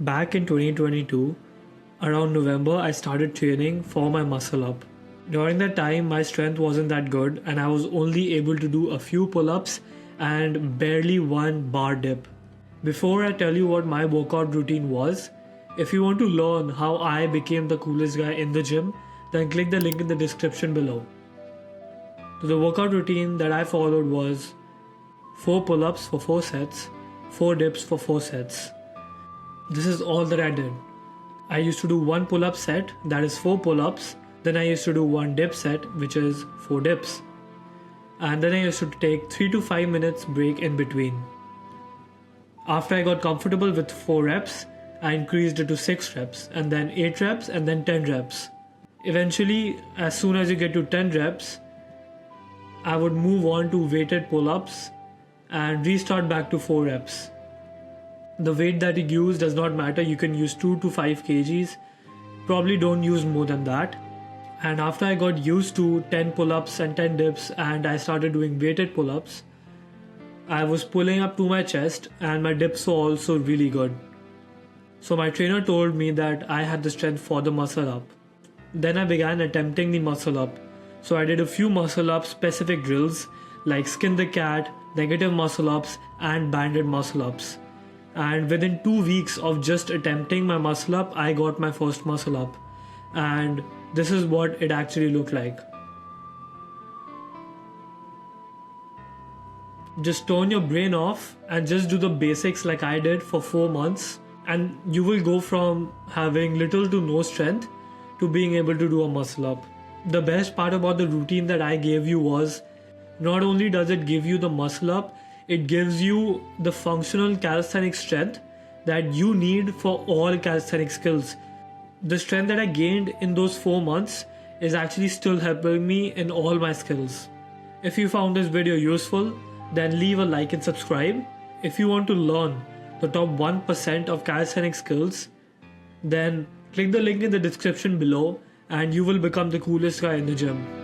Back in 2022, around November, I started training for my muscle up. During that time, my strength wasn't that good, and I was only able to do a few pull ups and barely one bar dip. Before I tell you what my workout routine was, if you want to learn how I became the coolest guy in the gym, then click the link in the description below. So the workout routine that I followed was 4 pull ups for 4 sets, 4 dips for 4 sets. This is all that I did. I used to do 1 pull up set, that is 4 pull ups. Then I used to do 1 dip set, which is 4 dips. And then I used to take 3 to 5 minutes break in between. After I got comfortable with 4 reps, I increased it to 6 reps, and then 8 reps, and then 10 reps. Eventually, as soon as you get to 10 reps, I would move on to weighted pull ups and restart back to 4 reps. The weight that you use does not matter, you can use 2 to 5 kgs, probably don't use more than that. And after I got used to 10 pull-ups and 10 dips and I started doing weighted pull-ups, I was pulling up to my chest and my dips were also really good. So my trainer told me that I had the strength for the muscle up. Then I began attempting the muscle up. So I did a few muscle up specific drills like skin the cat, negative muscle ups and banded muscle ups. And within 2 weeks of just attempting my muscle up, I got my first muscle up. And this is what it actually looked like. Just turn your brain off and just do the basics like I did for 4 months, and you will go from having little to no strength to being able to do a muscle up. The best part about the routine that I gave you was, not only does it give you the muscle up, it gives you the functional calisthenic strength that you need for all calisthenic skills. The strength that I gained in those 4 months is actually still helping me in all my skills. If you found this video useful, then leave a like and subscribe. If you want to learn the top 1% of calisthenic skills, then click the link in the description below and you will become the coolest guy in the gym.